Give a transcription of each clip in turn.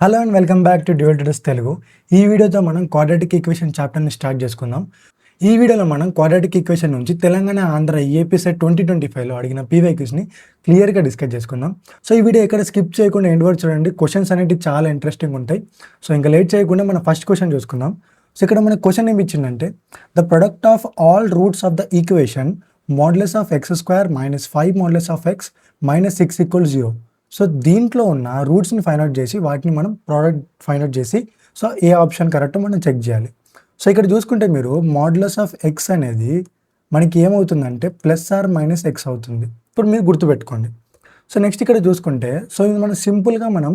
Hello and welcome back to dual tutors Telugu. ఈ వీడియోతో మనం క్వాడ్రాటిక్ ఈక్వేషన్ చాప్టర్ని స్టార్ట్ చేసుకుందాం. ఈ వీడియోలో మనం క్వాడ్రాటిక్ ఈక్వేషన్ నుంచి తెలంగాణ ఆంధ్ర ఏపీ సెట్ 2025లో అడిగిన పీవైక్యూస్ని క్లియర్గా డిస్కస్ చేసుకుందాం. సో ఈ వీడియో ఎక్కడ స్కిప్ చేయకుండా ఎండ్ వరకు చూడండి. క్వశ్చన్స్ అనేవి చాలా ఇంట్రెస్టింగ్ ఉంటాయి. సో ఇంకా లేట్ చేయకుండా మనం ఫస్ట్ క్వశ్చన్ చూసుకుందాం. సో ఇక్కడ మనకు క్వశ్చన్ ఏమి ఇచ్చిందంటే the product of all roots of the equation modulus of x square minus 5 modulus of x minus 6 = 0. So దీంట్లో ఉన్న రూట్స్ని ఫైండ్ అవుట్ చేసి వాటిని మనం ప్రోడక్ట్ ఫైండ్ అవుట్ చేసి సో ఏ ఆప్షన్ కరెక్ట్ మనం చెక్ చేయాలి. సో ఇక్కడ చూసుకుంటే మీరు మాడ్యులస్ ఆఫ్ ఎక్స్ అనేది మనకి ఏమవుతుందంటే ప్లస్ ఆర్ మైనస్ ఎక్స్ అవుతుంది. ఇప్పుడు మీరు గుర్తుపెట్టుకోండి. సో నెక్స్ట్ ఇక్కడ చూసుకుంటే సో ఇది మనం సింపుల్గా మనం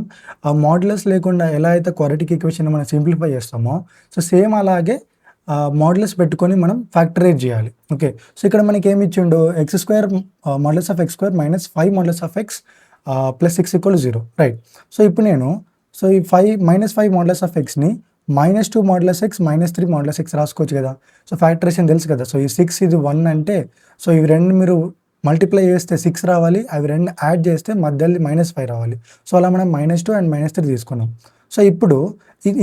ఆ మాడ్యులస్ లేకుండా ఎలా అయితే క్వాడ్రాటిక్ ఈక్వేషన్ మనం సింప్లిఫై చేస్తామో సో సేమ్ అలాగే మాడ్యులస్ పెట్టుకొని మనం ఫ్యాక్టరైజ్ చేయాలి. ఓకే, సో ఇక్కడ మనకి ఏమి ఇచ్చిండు x square modulus of x square minus 5 modulus of X plus 6 = 0, right. So ఇప్పుడు నేను సో ఈ -5 మోడ్యులస్ ఆఫ్ ఎక్స్ని -2 మోడ్యులస్ ఎక్స్ -3 మోడ్యులస్ ఎక్స్ రాసుకోవచ్చు కదా. సో ఫ్యాక్టరేషన్ తెలుసు కదా. సో ఈ 6 ఇది 1 అంటే సో ఇవి రెండు మీరు మల్టిప్లై చేస్తే 6 రావాలి, అవి రెండు యాడ్ చేస్తే మధ్యలో -5 రావాలి. సో అలా మనం -2 అండ్ -3 తీసుకున్నాం. సో ఇప్పుడు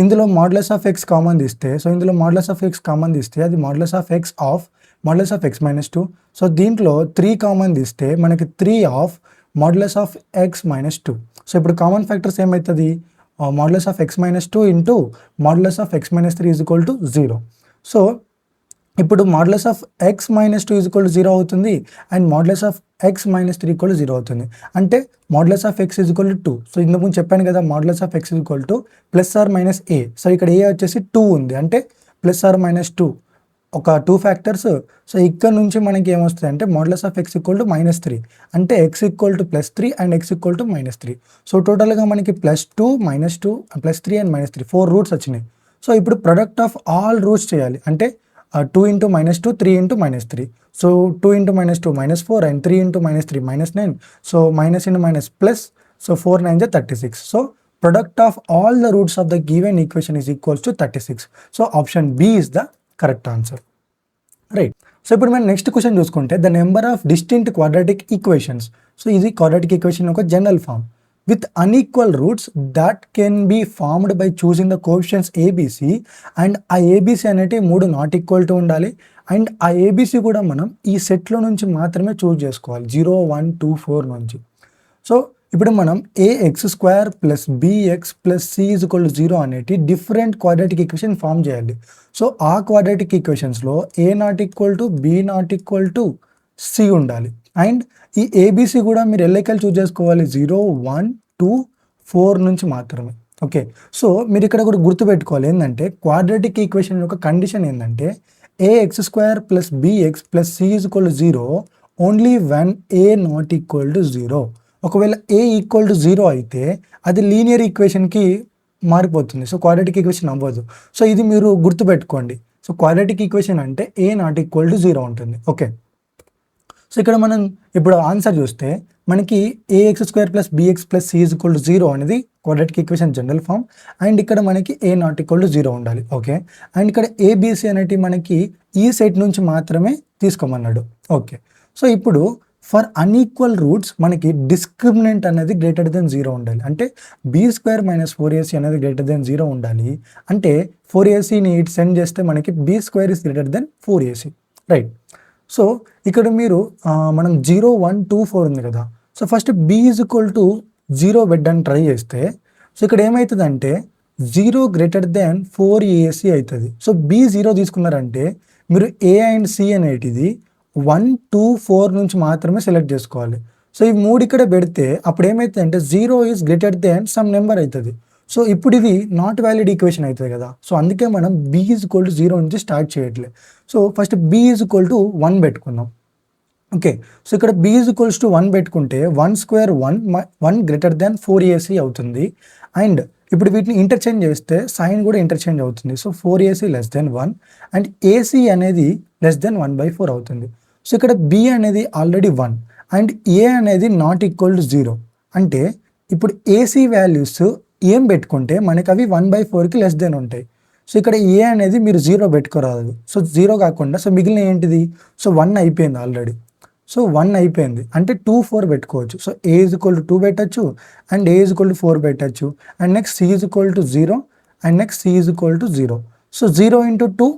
ఇందులో మాడ్యులస్ ఆఫ్ ఎక్స్ కామన్ తీస్తే సో ఇందులో మాడ్యులస్ ఆఫ్ ఎక్స్ కామన్ తీస్తే అది modulus of X of modulus of X -2. So దీంట్లో 3 కామన్ తీస్తే మనకి 3 of modulus of X -2. So ఇప్పుడు కామన్ ఫ్యాక్టర్స్ ఏమవుతుంది modulus of X -2 into modulus of X -3 = 0. సో ఇప్పుడు మాడ్యులస్ ఆఫ్ ఎక్స్ -2 = 0 అవుతుంది అండ్ మాడ్యులస్ ఆఫ్ ఎక్స్ -3 = 0 అవుతుంది. అంటే మాడ్యులస్ ఆఫ్ ఎక్స్ = 2. సో ఇంతకుముందు చెప్పాను కదా modulus of X plus or minus A. So ఇక్కడ ఏ వచ్చేసి 2 ఉంది అంటే ప్లస్ ఆర్ -2 ఒక 2 ఫ్యాక్టర్స్. సో ఇక్కడ నుంచి మనకి ఏమొస్తుంది అంటే మాడ్యులస్ ఆఫ్ ఎక్స్ -3 అంటే ఎక్స్ +3 అండ్ ఎక్స్ -3. సో టోటల్గా మనకి +2 -2 +3 అండ్ -3 4 రూట్స్ వచ్చినాయి. సో ఇప్పుడు ప్రొడక్ట్ ఆఫ్ ఆల్ రూట్స్ చేయాలి అంటే 2 × -2 3 × -3. So 2 × -2 -4 and 3 × -3 -9. So minus into minus plus. So 4 × 9 = 36. So product of all the roots of the given equation is equals to 36. So option B is the correct answer, right. So ఇప్పుడు మనం next question చూసుకుంటే the number of distinct quadratic equations. So ఇది quadratic equation ఒక general form with unequal roots that can be formed by choosing the coefficients A B C. And ఆ A B C అనేవి 3 not equal to ఉండాలి. And ఆ A B C కూడా మనం ఈ సెట్లో నుంచి మాత్రమే చూస్ చేసుకోవాలి 0 1 2 4 నుంచి. సో ఇప్పుడు మనం ax² plus bx plus c = 0 అనేటి డిఫరెంట్ క్వాడ్రాటిక్ ఈక్వేషన్ ఫామ్ చేయాలి. సో ఆ క్వాడ్రాటిక్ ఈక్వేషన్స్లో a not = b not = c ఉండాలి. అండ్ ఈ ఏబిసి కూడా మీరు ఎల్లకెళ్ళి చూస్ చేసుకోవాలి 0 1 2 4 నుంచి మాత్రమే. ఓకే, సో మీరు ఇక్కడ కూడా గుర్తుపెట్టుకోవాలి ఏంటంటే క్వాడ్రాటిక్ ఈక్వేషన్ యొక్క కండిషన్ ఏంటంటే ax² plus bx plus c = 0 only when a not = 0. ఒకవేళ a = 0 అయితే అది లీనియర్ ఈక్వేషన్కి మారిపోతుంది. సో క్వాడ్రాటిక్ ఈక్వేషన్ అవ్వదు. సో ఇది మీరు గుర్తుపెట్టుకోండి. సో క్వాడ్రాటిక్ ఈక్వేషన్ అంటే a not = 0 ఉంటుంది. ఓకే, సో ఇక్కడ మనం ఇప్పుడు ఆన్సర్ చూస్తే మనకి ax² plus bx plus c = 0 అనేది quadratic equation general form. And ఇక్కడ మనకి a not = 0 ఉండాలి. ఓకే, అండ్ ఇక్కడ abc అనేటి మనకి ఈ సెట్ నుంచి మాత్రమే తీసుకోమన్నాడు. ఓకే, సో ఇప్పుడు ఫర్ అన్ఈక్వల్ రూట్స్ మనకి డిస్క్రిమినెంట్ అనేది >0 ఉండాలి. అంటే b² - 4ac అనేది >0 ఉండాలి. అంటే 4acని ఇటు సెండ్ చేస్తే మనకి b² > 4ac, రైట్. సో ఇక్కడ మీరు మనం 0 1 2 4 ఉంది కదా. సో ఫస్ట్ b = 0 పెట్టడానికి ట్రై చేస్తే సో ఇక్కడ ఏమవుతుందంటే 0 > 4ac అవుతుంది. సో b 0 తీసుకున్నారంటే మీరు a అండ్ c అనేటిది 1 2 4 నుంచి మాత్రమే సెలెక్ట్ చేసుకోవాలి. సో ఈ 3 ఇక్కడ పెడితే అప్పుడు ఏమవుతుందంటే 0 > సమ్ నెంబర్ అవుతుంది. సో ఇప్పుడు ఇది నాట్ వ్యాలిడ్ ఈక్వేషన్ అవుతుంది కదా. సో అందుకే మనం b = 0 నుంచి స్టార్ట్ చేయట్లేదు. సో ఫస్ట్ b = 1 పెట్టుకుందాం. ఓకే, సో ఇక్కడ b = 1 పెట్టుకుంటే 1² 1 > 4ac అవుతుంది. అండ్ ఇప్పుడు వీటిని ఇంటర్చేంజ్ చేస్తే సైన్ కూడా ఇంటర్చేంజ్ అవుతుంది. సో 4ac < 1 అండ్ ac అనేది <1/4 అవుతుంది. సో ఇక్కడ b అనేది ఆల్రెడీ 1 అండ్ a అనేది నాట్ ఈక్వల్ టు 0. అంటే ఇప్పుడు ac వాల్యూస్ ఏం పెట్టుకుంటే మనకి అవి 1/4కి < ఉంటాయి. సో ఇక్కడ a అనేది మీరు 0 పెట్టుకోరాదు. సో 0 కాకుండా సో మిగిలిన ఏంటిది సో 1 అయిపోయింది ఆల్రెడీ. సో 1 అయిపోయింది అంటే 2 4 పెట్టుకోవచ్చు. So a is equal to 2 పెట్టచ్చు and a is equal to 4 పెట్టచ్చు and next c is equal to 0 and next c is equal to 0. So 0 into 2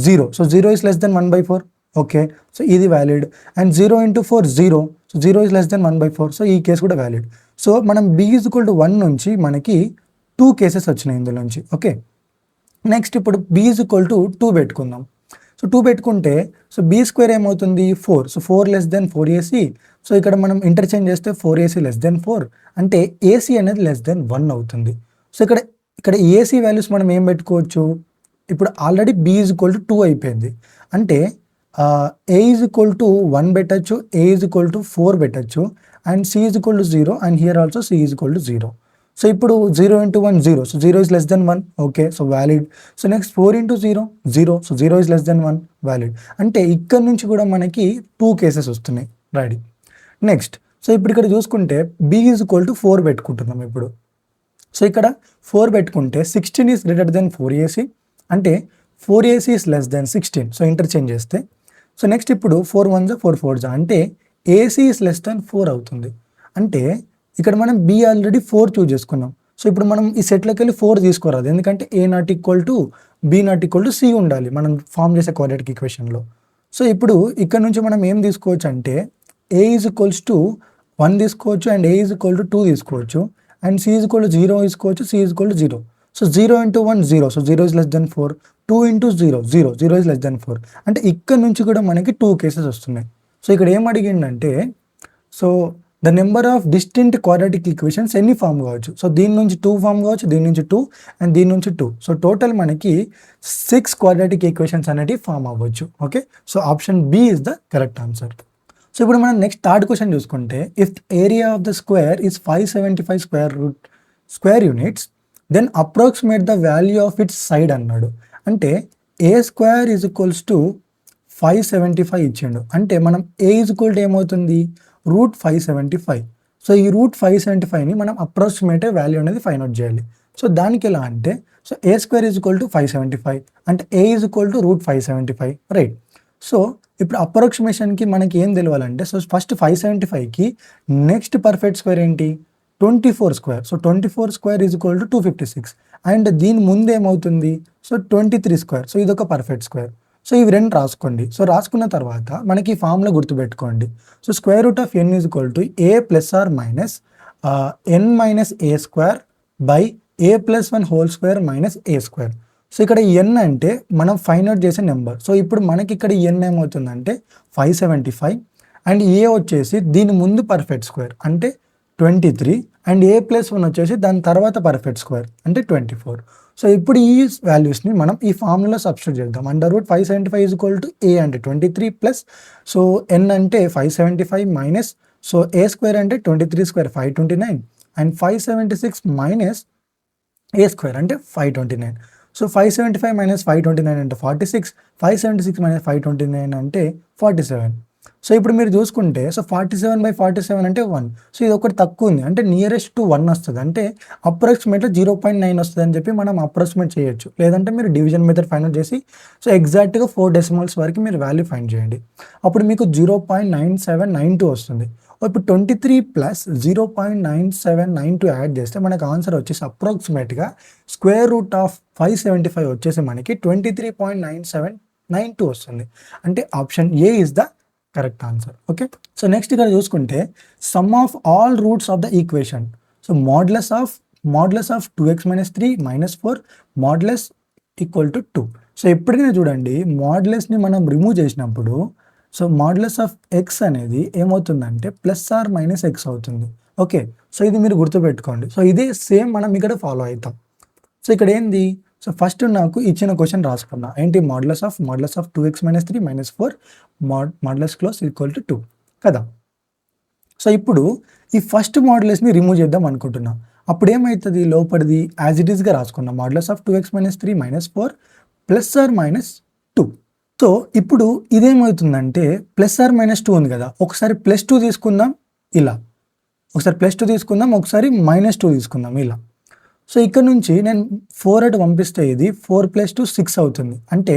0. So 0 is less than 1/4. Okay, so ఇది valid. And 0 into 4 0. So 0 is less than 1/4. So ఈ case కూడా valid. So మనం b is equal to 1 నుంచి మనకి 2 cases వచ్చినాయి ఇందులో నుంచి. Okay, next ఇప్పుడు b ఈజ్ ఈక్వల్ టు 2 పెట్టుకుందాం. సో 2 పెట్టుకుంటే సో b స్క్వేర్ ఏమవుతుంది 4. So 4 less than 4ac. So ఇక్కడ మనం ఇంటర్చేంజ్ చేస్తే 4ac లెస్ దెన్ 4 అంటే ac అనేది లెస్ దెన్ 1 అవుతుంది. సో ఇక్కడ ac వాల్యూస్ మనం ఏం పెట్టుకోవచ్చు, ఇప్పుడు already b is equal to 2 అయిపోయింది అంటే a ఈజ్ ఈక్వల్ టు 1 పెట్టచ్చు, a ఈజ్ ఈక్వల్ టు 4 పెట్టచ్చు and c is equal to 0 and here also c is equal to 0. సో ఇప్పుడు 0 into 1 0. So 0 is less than 1. Okay, so valid. So next 4 into 0 0. So 0 is less than 1 valid. అంటే ఇక్కడ నుంచి కూడా మనకి 2 cases వస్తున్నాయి. Ready. Next so ఇప్పుడు ఇక్కడ చూసుకుంటే b ఈజ్ ఈక్వల్ టు 4 పెట్టుకుంటున్నాం ఇప్పుడు. సో ఇక్కడ 4 పెట్టుకుంటే 16 ఈజ్ గ్రేటర్ దెన్ 4ac అంటే 4ac is less than 16. So interchange చేస్తే సో నెక్స్ట్ ఇప్పుడు 4 1 4 4 అంటే ac ఈజ్ లెస్ దెన్ 4 అవుతుంది. అంటే ఇక్కడ మనం b ఆల్రెడీ 4 చూస్ చేసుకున్నాం. సో ఇప్పుడు మనం ఈ సెట్లోకి వెళ్ళి 4 తీసుకోరాదు, ఎందుకంటే a not equal to b not equal to c ఉండాలి మనం ఫామ్ చేసే క్వాడ్రాటిక్ ఈక్వేషన్లో. సో ఇప్పుడు ఇక్కడ నుంచి మనం ఏం తీసుకోవచ్చు అంటే a ఈజ్ ఈక్వల్స్ టు 1 తీసుకోవచ్చు and a is equal to 2 తీసుకోవచ్చు and c is equal to 0 తీసుకోవచ్చు, c is equal to 0. So 0 into 1 0. So 0 is less than 4. 2 into 0 0. 0 is less than 4. అంటే ఇక్కడ నుంచి కూడా మనకి 2 కేసెస్ వస్తున్నాయి. సో ఇక్కడ ఏం అడిగిందంటే so the number of distinct quadratic equations ఎన్ని ఫామ్ కావచ్చు. సో దీని నుంచి 2 ఫామ్ కావచ్చు, దీని నుంచి 2 అండ్ దీని నుంచి 2. సో టోటల్ మనకి 6 క్వాడ్రాటిక్ ఈక్వేషన్స్ అనేవి ఫామ్ అవ్వచ్చు. Okay, so option B is the correct answer. So ఇప్పుడు మనం నెక్స్ట్ థర్డ్ క్వశ్చన్ చూసుకుంటే if area of the square is 575 square units then approximate the value of its side అన్నాడు. అంటే A square is equals to 575 ఇచ్చిండు. అంటే మనం ఏ is equal to ఏమవుతుంది √575. So ఈ √575ని మనం అప్రాక్సిమేట్ వాల్యూ అనేది ఫైండ్ అవుట్ చేయాలి. సో దానికి ఎలా అంటే so A square is equal to 575 అంటే A is equal to √575 right. So ఇప్పుడు అప్రాక్సిమేషన్కి మనకి ఏం తెలియాలంటే సో ఫస్ట్ 575కి నెక్స్ట్ పర్ఫెక్ట్ స్క్వేర్ ఏంటి 24 square. So 24 square is equal to 256 and దీని ముందు ఏమవుతుంది సో 23 స్క్వేర్. సో ఇది ఒక పర్ఫెక్ట్ స్క్వేర్. సో ఇవి రెండు రాసుకోండి. సో రాసుకున్న తర్వాత మనకి ఈ ఫార్ములా గుర్తుపెట్టుకోండి. So square root of n is equal to a plus or minus n minus a square by a plus 1 whole square minus a square. So ఇక్కడ n అంటే మనం ఫైండ్ అవుట్ చేసే నెంబర్. సో ఇప్పుడు మనకి ఇక్కడ n ఏమవుతుందంటే 575 and a వచ్చేసి దీని ముందు పర్ఫెక్ట్ స్క్వేర్ అంటే 23 అండ్ a ప్లస్ 1 వచ్చేసి దాని తర్వాత పర్ఫెక్ట్ స్క్వేర్ అంటే 24. సో ఇప్పుడు ఈ వాల్యూస్ని మనం ఈ ఫార్ములా సబ్స్టిట్యూట్ చేద్దాం. √575 ఈజ్ ఈక్వల్ టు a అంటే 23 ప్లస్ సో n అంటే 575 మైనస్ సో a స్క్వేర్ అంటే 23 square 529 and 576 minus a square అంటే 529. సో 575 మైనస్ 529 అంటే 46, 576 మైనస్ 529 అంటే 47. సో ఇప్పుడు మీరు చూసుకుంటే సో 47/47 అంటే 1. సో ఇది ఒకటి తక్కువ ఉంది అంటే నియరెస్ట్ టు 1 వస్తుంది అంటే అప్రాక్సిమేట్గా 0.9 వస్తుంది అని చెప్పి మనం అప్రాక్సిమేట్ చేయొచ్చు. లేదంటే మీరు డివిజన్ మెథడ్ ఫైండ్ అవుట్ చేసి సో ఎగ్జాక్ట్గా 4 డెసిమల్స్ వరకు మీరు వాల్యూ ఫైండ్ చేయండి. అప్పుడు మీకు 0.9792 వస్తుంది. ఇప్పుడు 23 ప్లస్ 0.9792 యాడ్ చేస్తే మనకు ఆన్సర్ వచ్చేసి అప్రాక్సిమేట్గా స్క్వేర్ రూట్ ఆఫ్ 575 వచ్చేసి మనకి 23.9792 వస్తుంది. అంటే option A is the correct answer. Okay, so next ఇక్కడ చూసుకుంటే some of all roots of the equation. So modulus of 2x - 3 - 4 modulus equal to 2. So ఎప్పటికైనా చూడండి మోడ్లెస్ని మనం రిమూవ్ చేసినప్పుడు సో మోడ్లెస్ ఆఫ్ x అనేది ఏమవుతుందంటే ప్లస్ ఆర్ మైనస్ x అవుతుంది. Okay, so ఇది మీరు గుర్తుపెట్టుకోండి. సో ఇదే సేమ్ మనం ఇక్కడ ఫాలో అవుతాం. సో ఇక్కడ ఏంది సో ఫస్ట్ నాకు ఇచ్చిన క్వశ్చన్ రాసుకున్నా ఏంటి modulus of 2x - 3 - 4 modulus close equal to 2 కదా. సో ఇప్పుడు ఈ ఫస్ట్ మోడ్లెస్ని రిమూవ్ చేద్దాం అనుకుంటున్నా. అప్పుడు ఏమవుతుంది లోపలిది యాజ్ ఇట్ ఈస్గా రాసుకున్నా modulus of 2x - 3 - 4 plus or minus 2. So ఇప్పుడు ఇదేమవుతుందంటే ప్లస్ ఆర్ మైనస్ 2 ఉంది కదా, ఒకసారి +2 తీసుకుందాం ఇలా, ఒకసారి +2 తీసుకుందాం, ఒకసారి -2 తీసుకుందాం ఇలా. సో ఇక్కడ నుంచి నేను 4 అటు పంపిస్తే ఇది 4 + 2 6 అవుతుంది. అంటే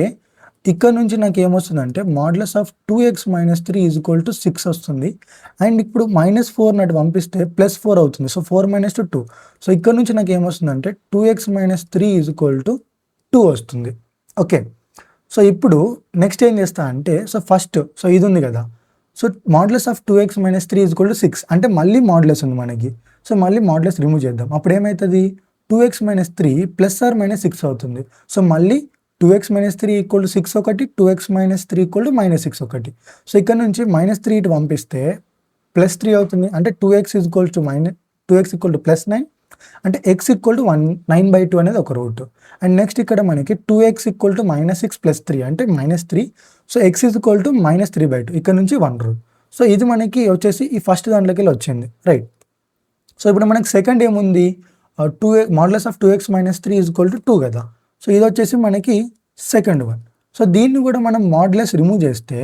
ఇక్కడ నుంచి నాకు ఏమొస్తుందంటే మాడ్యులస్ ఆఫ్ 2x - 3 = 6 వస్తుంది. అండ్ ఇప్పుడు -4 అటు పంపిస్తే +4 అవుతుంది. సో 4 - 2 2. సో ఇక్కడ నుంచి నాకు ఏమొస్తుందంటే 2x - 3 = 2 వస్తుంది. ఓకే. సో ఇప్పుడు నెక్స్ట్ ఏం చేస్తా అంటే సో ఇది ఉంది కదా. సో మాడ్యులస్ ఆఫ్ 2x - 3 = 6 అంటే మళ్ళీ మాడ్యులస్ ఉంది మనకి. సో మళ్ళీ మాడ్యులస్ రిమూవ్ చేద్దాం. అప్పుడు ఏమవుతుంది 2x - 3 + or -6 అవుతుంది. సో మళ్ళీ 2x - 3 = 6 ఒకటి, 2x - 3 = -6 ఒకటి. సో ఇక్కడ నుంచి -3 ఇటు పంపిస్తే +3 అవుతుంది. అంటే 2x = +9 అంటే x = 9/2 అనేది ఒక రూట్. అండ్ నెక్స్ట్ ఇక్కడ మనకి 2x = -6 + 3 అంటే -3. సో x = -3/2 ఇక్కడ నుంచి 1 రూట్. సో ఇది మనకి వచ్చేసి ఈ ఫస్ట్ దాంట్లోకి వచ్చింది, రైట్. సో ఇప్పుడు మనకి సెకండ్ ఏముంది, మాడ్యులస్ ఆఫ్ 2x - 3 = 2 కదా. సో ఇది వచ్చేసి మనకి సెకండ్ వన్. సో దీన్ని కూడా మనం మాడ్యులస్ రిమూవ్ చేస్తే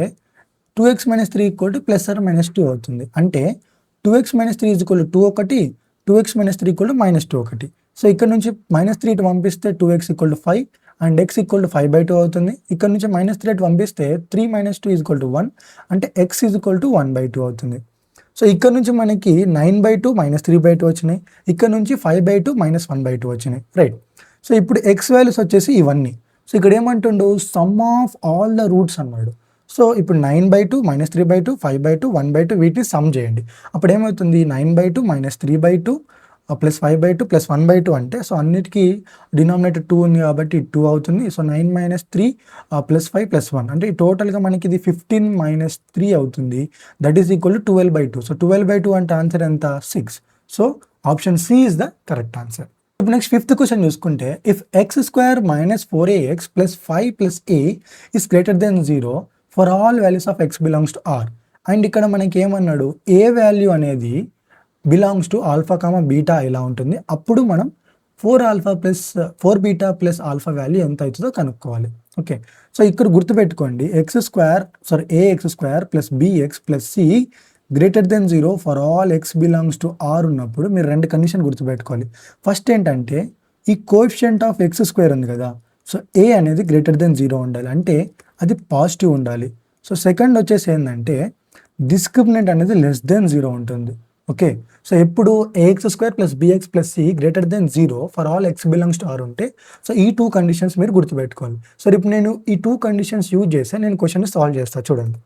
2x - 3 = +or -2 అవుతుంది. అంటే 2x - 3 = 2 ఒకటి, 2x - 3 = -2 ఒకటి. సో ఇక్కడ నుంచి -3 ఇటు పంపిస్తే 2x = 5 అండ్ x = 5/2 అవుతుంది. ఇక్కడ నుంచి -3 ఇటు పంపిస్తే 3 - 2 = 1 అంటే x = 1/2 అవుతుంది. సో ఇక్కడ నుంచి మనకి 9/2 -3/2 వచ్చినాయి. ఇక్కడ నుంచి 5/2 -1/2 వచ్చినాయి, రైట్. సో ఇప్పుడు x వాల్యూస్ వచ్చేసి ఇవన్నీ. సో ఇక్కడ ఏమంటుండు sum of all the roots అన్నాడు. సో ఇప్పుడు 9/2 -3/2 5/2 1/2 వీటిని సమ్ చేయండి. అప్పుడు ఏమవుతుంది 9/2 -3/2 +5/2 +1/2 అంటే సో అన్నిటికీ డినామినేటర్ 2 ఉంది కాబట్టి 2 అవుతుంది. సో 9 - 3 +5 +1 అంటే టోటల్గా మనకి ఇది 15 - 3 అవుతుంది. That is equal to 12/2. So 12/2 అంటే ఆన్సర్ ఎంత 6. So option C is the correct answer. ఇప్పుడు నెక్స్ట్ ఫిఫ్త్ క్వశ్చన్ చూసుకుంటే if x² - 4ax + 5 + a is greater than 0 for all values of x belongs to R. And ఇక్కడ మనకి ఏమన్నాడు ఏ value అనేది belongs to alpha comma beta ఇలా ఉంటుంది. అప్పుడు మనం 4β + ఆల్ఫా వాల్యూ ఎంత అవుతుందో కనుక్కోవాలి. ఓకే. సో ఇక్కడ గుర్తుపెట్టుకోండి ax² + bx + c greater than 0 for all x belongs to R ఉన్నప్పుడు మీరు 2 కండిషన్ గుర్తుపెట్టుకోవాలి. ఫస్ట్ ఏంటంటే ఈ కోఎఫిషియంట్ ఆఫ్ x² ఉంది కదా. సో a అనేది గ్రేటర్ దెన్ 0 ఉండాలి, అంటే అది పాజిటివ్ ఉండాలి. సో సెకండ్ వచ్చేసి ఏంటంటే డిస్క్రిమినెంట్ అనేది లెస్ దెన్ 0 ఉంటుంది. ఓకే. సో ఎప్పుడు ax² + bx + c greater than 0 for all x belongs to R ఉంటే సో ఈ 2 కండిషన్స్ మీరు గుర్తుపెట్టుకోవాలి. సో ఇప్పుడు నేను ఈ 2 కండిషన్స్ యూజ్ చేస్తే నేను క్వశ్చన్ సాల్వ్ చేస్తాను చూడండి.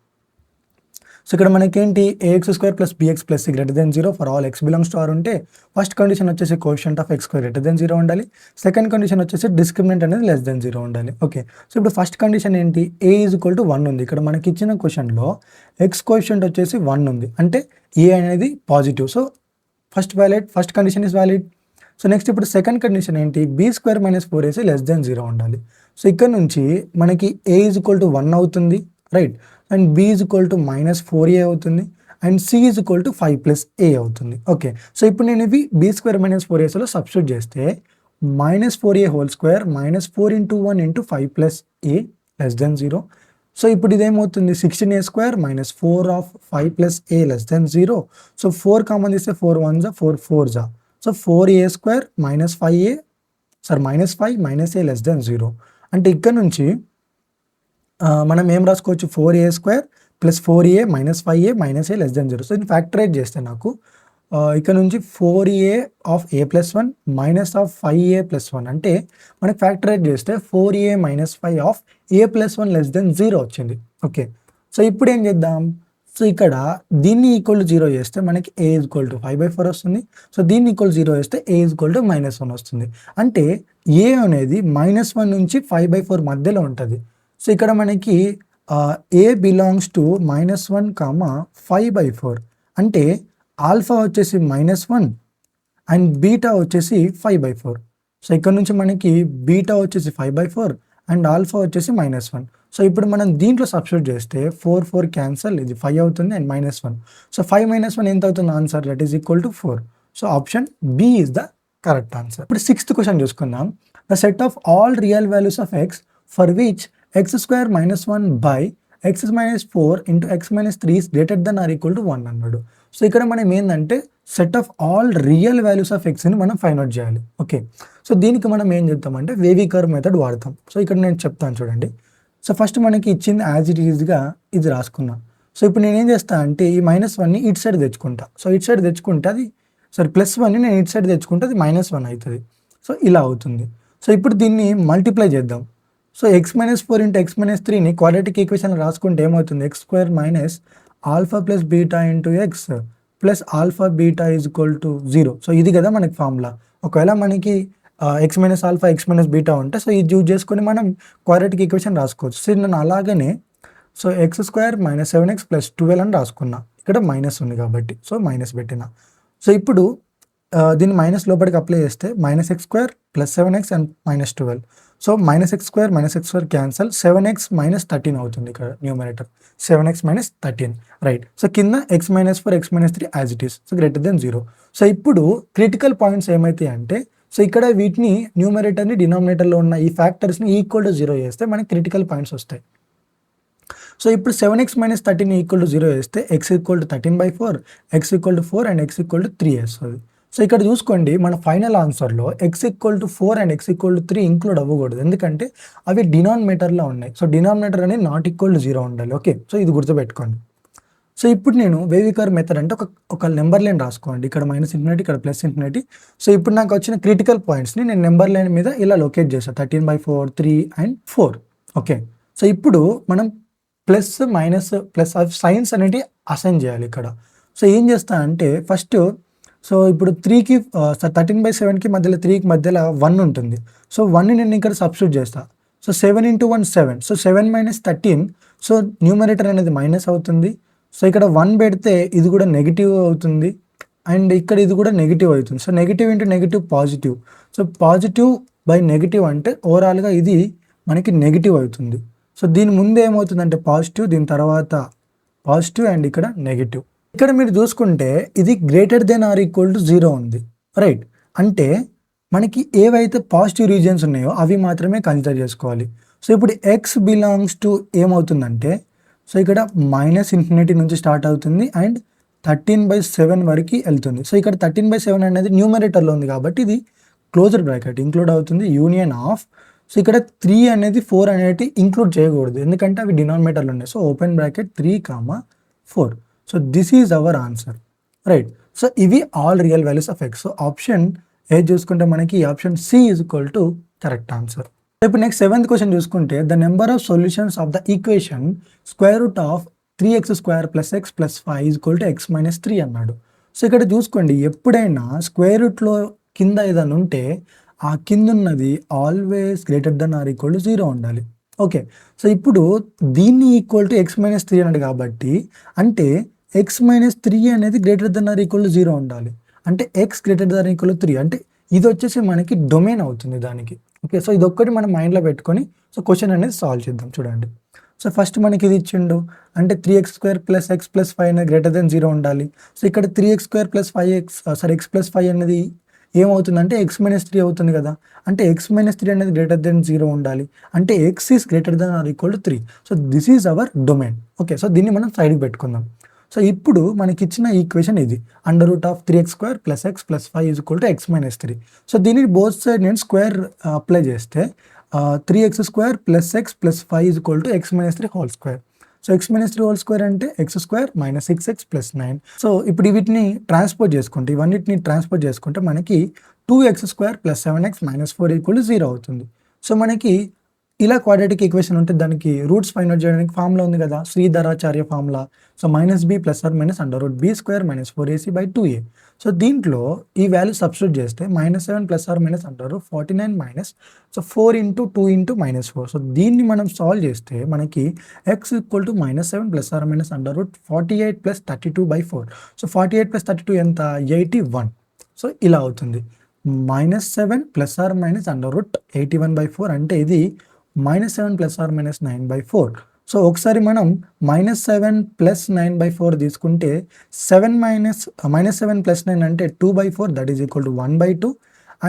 సో ఇక్కడ మనకేంటి ax² + bx + c greater than 0 for all x belongs to R ఉంటే ఫస్ట్ కండిషన్ వచ్చేసి coefficient of x² greater than 0 ఉండాలి. సెకండ్ కండిషన్ వచ్చేసి డిస్క్రిమినెంట్ అనేది లెస్ దెన్ 0 ఉండాలి. ఓకే. సో ఇప్పుడు ఫస్ట్ కండిషన్ ఏంటి a = 1 ఉంది. ఇక్కడ మనకి ఇచ్చిన క్వశ్చన్లో x కోఎఫిషియంట్ వచ్చేసి 1 ఉంది, అంటే a అనేది positive. So first condition is valid. So next ఇప్పుడు సెకండ్ కండిషన్ ఏంటి b² - 4ac లెస్ దెన్ 0 ఉండాలి. సో ఇక్కడ నుంచి మనకి a = 1 అవుతుంది, రైట్. అండ్ b = -4a అవుతుంది అండ్ c = 5 + a అవుతుంది. ఓకే. సో ఇప్పుడు నేను ఇవి b² - 4ac సబ్స్టిట్యూట్ చేస్తే -4a² - 4 × 1 × 5 + a లెస్ దెన్ 0. సో ఇప్పుడు ఇదేమవుతుంది 16a² - 4 of 5 + a less than 0. So 4 common తీస్తే 4 1 జా 4 4 జా. So 4a² - 5 - a less than 0 అంటే ఇక్కడ నుంచి మనం ఏం రాసుకోవచ్చు 4a² + 4a - 5a - a less than 0. So ఇది ఫ్యాక్టరైజ్ చేస్తే నాకు ఇక్కడ నుంచి 4a of a + 1 minus of 5a + 1 అంటే మనకి ఫ్యాక్టరైజ్ చేస్తే 4a - 5 of a + 1 less than 0 వచ్చింది. ఓకే. సో ఇప్పుడు ఏం చేద్దాం, సో ఇక్కడ దీన్ని ఈక్వల్ టు 0 చేస్తే మనకి a = 5/4 వస్తుంది. సో దీన్ని ఈక్వల్ 0 చేస్తే a = -1 వస్తుంది. అంటే a అనేది -1 నుంచి 5/4 మధ్యలో ఉంటుంది. సో ఇక్కడ మనకి a బిలాంగ్స్ టు -1, 5/4 అంటే ఆల్ఫా వచ్చేసి -1 అండ్ బీటా వచ్చేసి 5/4. సో ఇక్కడ నుంచి మనకి బీటా వచ్చేసి 5/4 అండ్ ఆల్ఫా వచ్చేసి -1. సో ఇప్పుడు మనం దీంట్లో సబ్స్టిట్యూట్ చేస్తే 4 4 క్యాన్సల్, ఇది 5 అవుతుంది అండ్ -1. సో 5 - 1 ఎంత అవుతుంది answer, that is equal to 4. So option B is the correct answer. ఇప్పుడు 6th క్వశ్చన్ చూసుకుందాం. The set of all real values of x for which x² - 1 by x - 4 into x - 3 is greater than or equal to 1 అన్నాడు. So ఇక్కడ మనం ఏంటంటే set of all real values of ఎక్స్ని మనం find out చేయాలి. Okay. So దీనికి మనం ఏం చేద్దామంటే వేవీ కర్వ్ మెథడ్ వాడతాం. సో ఇక్కడ నేను చెప్తాను చూడండి. సో ఫస్ట్ మనకి ఇచ్చింది యాజ్ ఇట్ ఈజ్గా ఇది రాసుకున్నా. సో ఇప్పుడు నేనేం చేస్తా అంటే ఈ -1ని ఇటు సైడ్ తెచ్చుకుంటా. సో ఇటు సైడ్ తెచ్చుకుంటే అది +1ని నేను ఇటు సైడ్ తెచ్చుకుంటే అది -1 అవుతుంది. సో ఇలా అవుతుంది. సో ఇప్పుడు దీన్ని మల్టిప్లై చేద్దాం. సో x-4 × x-3ని క్వాడ్రాటిక్ ఈక్వేషన్ రాసుకుంటే ఏమవుతుంది, x² - alpha plus beta into X plus alpha beta is equal to 0. So ఇది కదా మనకి ఫార్ములా. ఒకవేళ మనకి x - ఆల్ఫా x - బీటా ఉంటే సో ఇది యూజ్ చేసుకొని మనం క్వాడ్రాటిక్ ఈక్వేషన్ రాసుకోవచ్చు. సో నేను అలాగనే సో x² - 7x + 12 అని రాసుకున్నా. ఇక్కడ మైనస్ ఉంది కాబట్టి సో మైనస్ పెట్టిన. సో ఇప్పుడు దీన్ని మైనస్ లోపలికి అప్లై చేస్తే -x² + 7x and -12. So -x² cancel, 7x - 13 అవుతుంది ఇక్కడ న్యూమరేటర్. 7x - 13 right. సో కింద x - 4 x - 3 as it is, so >0. సో ఇప్పుడు క్రిటికల్ పాయింట్స్ ఏమైతాయి అంటే సో ఇక్కడ వీటిని న్యూమరేటర్ని డినామినేటర్లో ఉన్న ఈ ఫ్యాక్టర్స్ని = 0 చేస్తే మనకి క్రిటికల్ పాయింట్స్ వస్తాయి. సో ఇప్పుడు 7x - 13 = 0 చేస్తే x = 13/4, x = 4 అండ్ x = 3 వస్తుంది. సో ఇక్కడ చూసుకోండి మన ఫైనల్ ఆన్సర్లో x = 4 అండ్ x = 3 ఇంక్లూడ్ అవ్వకూడదు, ఎందుకంటే అవి డినామినేటర్లో ఉన్నాయి. సో డినామినేటర్ అనేది ≠0 ఉండాలి. ఓకే, సో ఇది గుర్తుపెట్టుకోండి. సో ఇప్పుడు నేను వేవ్ కర్వ్ మెథడ్ అంటే ఒక నెంబర్ లైన్ రాసుకోండి. ఇక్కడ -∞, ఇక్కడ +∞. సో ఇప్పుడు నాకు వచ్చిన క్రిటికల్ పాయింట్స్ని నేను నెంబర్ లైన్ మీద ఇలా లొకేట్ చేస్తాను, 13/4, 3 అండ్ 4. ఓకే, సో ఇప్పుడు మనం ప్లస్ మైనస్ ప్లస్ సైన్స్ అనేవి అసైన్ చేయాలి ఇక్కడ. సో ఏం చేస్తా అంటే ఫస్ట్ సో ఇప్పుడు 3కి 13/7కి మధ్యలో 3కి మధ్యలో 1 ఉంటుంది. సో 1ని నేను ఇక్కడ సబ్స్టిట్యూట్ చేస్తా. సో 7 × 1 7. సో 7 - 13. సో న్యూమరేటర్ అనేది మైనస్ అవుతుంది. సో ఇక్కడ 1 పెడితే ఇది కూడా నెగిటివ్ అవుతుంది అండ్ ఇక్కడ ఇది కూడా నెగిటివ్ అవుతుంది. So negative into negative positive. So positive by negative అంటే ఓవరాల్గా ఇది మనకి నెగిటివ్ అవుతుంది. సో దీని ముందు ఏమవుతుందంటే పాజిటివ్, దీని తర్వాత పాజిటివ్ అండ్ ఇక్కడ నెగిటివ్. ఇక్కడ మీరు చూసుకుంటే ఇది >0 ఉంది రైట్. అంటే మనకి ఏవైతే పాజిటివ్ రీజియన్స్ ఉన్నాయో అవి మాత్రమే కన్సిడర్ చేసుకోవాలి. సో ఇప్పుడు x బిలాంగ్స్ టు ఏమవుతుందంటే సో ఇక్కడ -∞ నుంచి స్టార్ట్ అవుతుంది అండ్ 13/7 వరకు వెళ్తుంది. సో ఇక్కడ 13/7 అనేది న్యూమరేటర్లో ఉంది కాబట్టి ఇది క్లోజర్ బ్రాకెట్ ఇంక్లూడ్ అవుతుంది, యూనియన్ ఆఫ్. సో ఇక్కడ 3 అనేది 4 అనేది ఇంక్లూడ్ చేయకూడదు, ఎందుకంటే అవి డినామినేటర్లు ఉన్నాయి. So open bracket 3, 4. So this is our answer right. So ఇవి all real values of x. So option A చూసుకుంటే మనకి option C is equal to correct answer. ఇప్పుడు నెక్స్ట్ 7th క్వశ్చన్ చూసుకుంటే the number of solutions of the equation √3x² + x + 5 = x - 3 అన్నాడు. So ఇక్కడ చూసుకోండి ఎప్పుడైనా square రూట్లో కింద ఏదైనా ఉంటే ఆ కింద ఉన్నది ఆల్వేస్ >0 ఉండాలి. ఓకే, సో ఇప్పుడు దీన్ని =x - 3 అన్నాడు కాబట్టి అంటే x - 3 అనేది >0 ఉండాలి. అంటే x > 3 అంటే ఇది వచ్చేసి మనకి డొమైన్ అవుతుంది దానికి. ఓకే, సో ఇది ఒక్కటి మనం మైండ్లో పెట్టుకొని సో క్వశ్చన్ అనేది సాల్వ్ చేద్దాం. చూడండి, సో ఫస్ట్ మనకి ఇది ఇచ్చిండు అంటే 3x² + x + 5 అనేది >0 ఉండాలి. సో ఇక్కడ 3x² + 5x x + 5 అనేది ఏమవుతుందంటే x - 3 అవుతుంది కదా. అంటే x - 3 అనేది >0 ఉండాలి. అంటే x is > 3. So this is hour domain. Okay, so దీన్ని మనం సైడ్కి పెట్టుకుందాం. సో ఇప్పుడు మనకి ఇచ్చిన ఈక్వేషన్ ఇది √3x² + x + 5 = x - 3. సో దీన్ని బోత్ సైడ్ నేను స్క్వేర్ అప్లై చేస్తే 3x² + x + 5 = x - 3 whole square. So x - 3 whole square అంటే x² - 6x + 9. సో ఇప్పుడు వీటిని ట్రాన్స్పోజ్ చేసుకుంటే ఇవన్నిటిని ట్రాన్స్పోజ్ చేసుకుంటే మనకి 2x² + 7x - 4 = 0 అవుతుంది. సో మనకి ఇలా క్వాడ్రాటిక్ ఈక్వేషన్ ఉంటే దానికి రూట్స్ ఫైండ్ అవుట్ చేయడానికి ఫార్ములా ఉంది కదా, Sridharacharya formula. So -b + or - √b² - 4ac/2a. So దీంట్లో ఈ వాల్యూ సబ్స్టిట్యూట్ చేస్తే -7 + or - √49 సో 4 × 2 × -4. సో దీన్ని మనం సాల్వ్ చేస్తే మనకి x = -7 + or - √48 + 32/4. సో 48 + 32 ఎంత, 81. సో ఇలా అవుతుంది. -7 + or - √81/4 అంటే ఇది -7 + or - 9/4. సో ఒకసారి మనం -7 + 9/4 తీసుకుంటే 7 - 9 అంటే 2/4 that is equal to 1/2.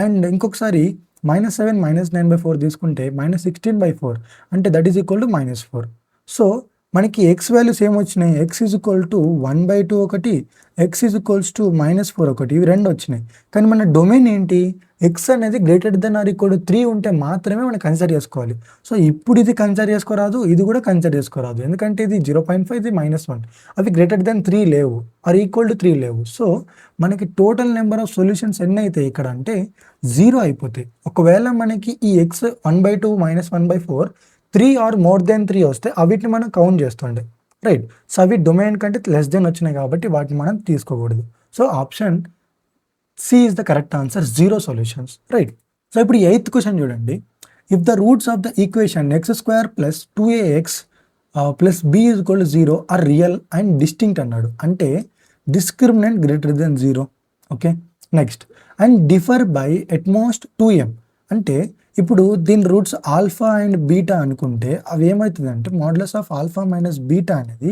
And ఇంకొకసారి -7 - 9/4 తీసుకుంటే -16/4 అంటే that is equal to -4. So మనకి ఎక్స్ వాల్యూస్ ఏమొచ్చినాయి, ఎక్స్ ఈజ్ ఈక్వల్ టు 1/2 ఒకటి, ఎక్స్ ఈజ్ ఈక్వల్స్ టు -4 ఒకటి, ఇవి రెండు వచ్చినాయి. కానీ మన డొమైన్ ఏంటి, ఎక్స్ అనేది greater than or equal to 3 ఉంటే మాత్రమే మనం కన్సిడర్ చేసుకోవాలి. సో ఇప్పుడు ఇది కన్సిడర్ చేసుకోరాదు, ఇది కూడా కన్సిడర్ చేసుకోరాదు, ఎందుకంటే ఇది 0.5, ఇది -1, అవి గ్రేటర్ దెన్ 3 లేవు, ఆర్ ఈక్వల్ టు 3 లేవు. సో మనకి టోటల్ నెంబర్ ఆఫ్ సొల్యూషన్స్ ఎన్ని అవుతాయి ఇక్కడ అంటే 0 అయిపోతాయి. ఒకవేళ మనకి ఈ ఎక్స్ 1/2 -1/4 3 ఆర్ మోర్ దెన్ 3 వస్తే అవిటిని మనం కౌంట్ చేస్తుండే, రైట్. సో అవి డొమైన్ కంటే లెస్ దెన్ వచ్చినాయి కాబట్టి వాటిని మనం తీసుకోకూడదు. So option C is the correct answer, 0 solutions, right. So ఇప్పుడు 8th క్వశ్చన్ చూడండి. If the roots of the equation x² + 2ax + b is equal to 0 are real and distinct అన్నాడు. అంటే discriminant greater than 0, okay. Next, and differ by at most 2m. అంటే ఇప్పుడు దీని roots alpha and beta అనుకుంటే అవి ఏమవుతుందంటే modulus of alpha minus beta అనేది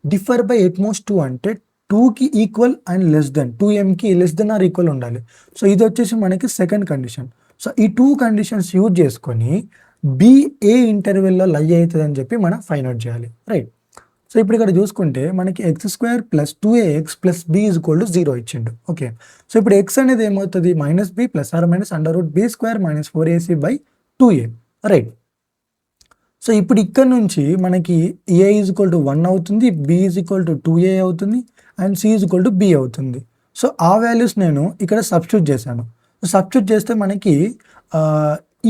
differ by at most 2 అంటే 2కి ఈక్వల్ అండ్ లెస్ దెన్ 2mకి లెస్ దెన్ ఆర్ ఈక్వల్ ఉండాలి. సో ఇది వచ్చేసి మనకి సెకండ్ కండిషన్. సో ఈ 2 కండిషన్స్ యూజ్ చేసుకొని బి ఏ ఇంటర్వెల్లో లై అవుతుంది అని చెప్పి మనం ఫైండ్ అవుట్ చేయాలి, రైట్. సో ఇప్పుడు ఇక్కడ చూసుకుంటే మనకి x² + 2ax + b is equal to 0 ఇచ్చిండు, ఓకే. సో ఇప్పుడు x అనేది ఏమవుతుంది, -b ± √b² - 4ac/2a, right. So ఇప్పుడు ఇక్కడ నుంచి మనకి a ఈజ్ ఈక్వల్ టు 1 అవుతుంది, b is equal to 2a అవుతుంది, and c is equal to b అవుతుంది. సో ఆ వాల్యూస్ నేను ఇక్కడ సబ్స్టిట్యూట్ చేశాను. సో సబ్స్టిట్యూట్ చేస్తే మనకి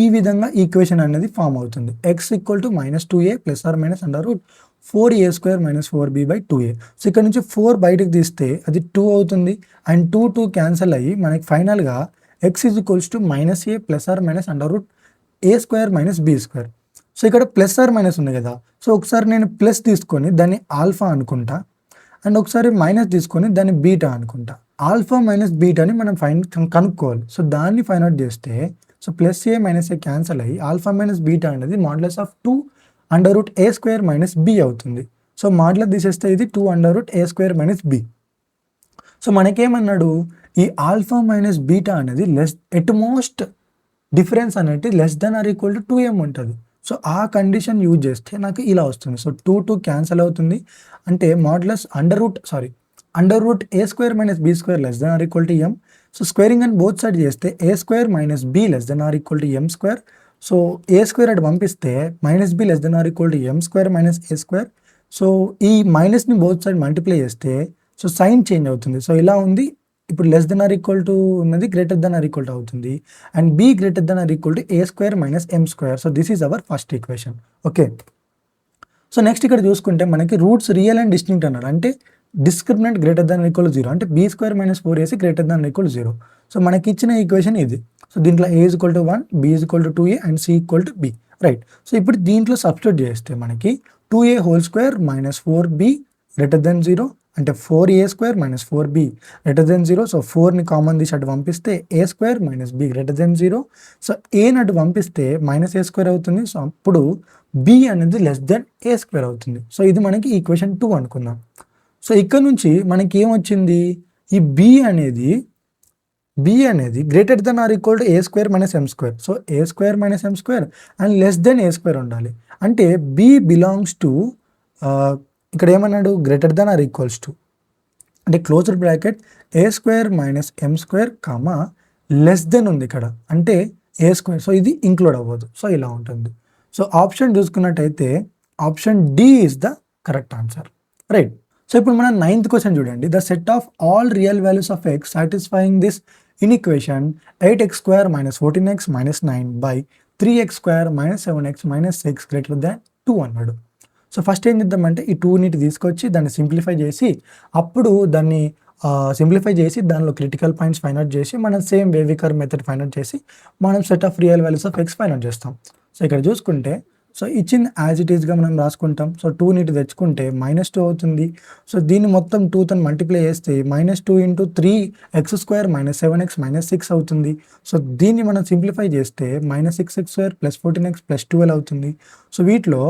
ఈ విధంగా ఈక్వేషన్ అనేది ఫామ్ అవుతుంది. x equal to -2a ± √4a² - 4b/2a. So ఇక్కడ నుంచి 4 బయటకు తీస్తే అది 2 అవుతుంది, అండ్ 2 క్యాన్సల్ అయ్యి మనకి ఫైనల్గా x is equals to -a ± √a² - b². So ఇక్కడ ప్లస్ ఆర్ మైనస్ ఉంది కదా, సో ఒకసారి నేను ప్లస్ తీసుకొని దాన్ని ఆల్ఫా అనుకుంటా, అండ్ ఒకసారి మైనస్ తీసుకొని దాన్ని బీటా అనుకుంటా. ఆల్ఫా మైనస్ బీటాని మనం కనుక్కోవాలి. సో దాన్ని ఫైండ్ అవుట్ చేస్తే సో +a - a క్యాన్సల్ అయ్యి ఆల్ఫా మైనస్ బీటా అనేది మాడ్యులస్ ఆఫ్ 2 √a² - b అవుతుంది. సో మాడ్యులస్ తీసేస్తే ఇది 2 √a² - b. సో మనకేమన్నాడు, ఈ ఆల్ఫా మైనస్ బీటా అనేది ఎట్మోస్ట్ డిఫరెన్స్ అనేది less than or equal to 2m ఉంటుంది. సో ఆ కండిషన్ యూజ్ చేస్తే నాకు ఇలా వస్తుంది. సో 2 క్యాన్సల్ అవుతుంది, అంటే modulus √a² - b² less than or equal to m. So squaring and both side చేస్తే a² - b less than or equal to m². So a² అటు పంపిస్తే -b less than or equal to m² - a². So ఈ మైనస్ని both side multiply చేస్తే so sign change అవుతుంది. So ఇలా ఉంది, ఇప్పుడు less than or equal to ఉన్నది greater than or equal to అవుతుంది, and b greater than or equal to a² - m². So this is our first equation, okay. So next ఇక్కడ చూసుకుంటే మనకి roots real and distinct అన్నారు. అంటే discriminant greater than equal to 0, అంటే b² - 4ac greater than equal to 0. So మనకి ఇచ్చిన equation ఇది. So దీంట్లో a is equal to 1, b is equal to 2a, and c equal to b, right. So ఇప్పుడు దీంట్లో substitute చేస్తే మనకి 2a² - 4b greater than 0, అంటే 4a² - 4b greater than 0. So 4ని కామన్ తీసి అటు పంపిస్తే a² - b greater than 0. So a అటు పంపిస్తే -a² అవుతుంది. సో అప్పుడు b అనేది లెస్ దెన్ a² అవుతుంది. సో ఇది మనకి ఈక్వేషన్ 2 అనుకుందాం. సో ఇక్కడ నుంచి మనకి ఏమొచ్చింది, ఈ b అనేది greater than or equal to a² - m². So a² - m² and less than a² ఉండాలి. అంటే b బిలాంగ్స్ టు ఇక్కడ ఏమన్నాడు, greater than or equals to, అంటే closed bracket a² - m², less than ఉంది ఇక్కడ, అంటే a². సో ఇది ఇంక్లూడ్ అవ్వదు. సో ఇలా ఉంటుంది. సో ఆప్షన్ చూసుకున్నట్టయితే option D is the correct answer, right. So ఇప్పుడు మనం 9th క్వశ్చన్ చూడండి. The set of all real values of x satisfying this inequation 8x² - 14x - 9 by 3x² - 7x - 6 greater than 2 అన్నాడు. So first ఏం చేద్దామంటే ఈ 2ని తీసుకొచ్చి దాన్ని సింప్లిఫై చేసి అప్పుడు దాన్ని దానిలో క్రిటికల్ పాయింట్స్ ఫైండ్ అవుట్ చేసి మనం సేమ్ వేవికర్ మెథడ్ ఫైండ్ అవుట్ చేసి మనం set of real values of x find out చేస్తాం. సో ఇక్కడ చూసుకుంటే సో ఇచ్చింది యాజ్ ఇట్ ఈస్గా మనం రాసుకుంటాం. సో 2ని తెచ్చుకుంటే -2 అవుతుంది. సో దీన్ని మొత్తం 2తో మల్టిప్లై చేస్తే -2 × 3x² - 7x - 6 అవుతుంది. సో దీన్ని మనం సింప్లిఫై చేస్తే -6x² + 14x + 12 అవుతుంది. సో వీటిలో